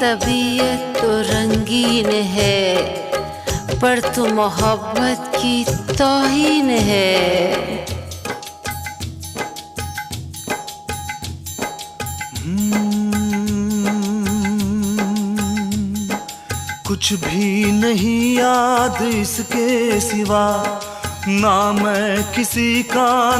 तबीयत तो रंगीन है, पर तू मोहब्बत की तौहीन है। कुछ भी नहीं याद इसके सिवा, ना मैं किसी का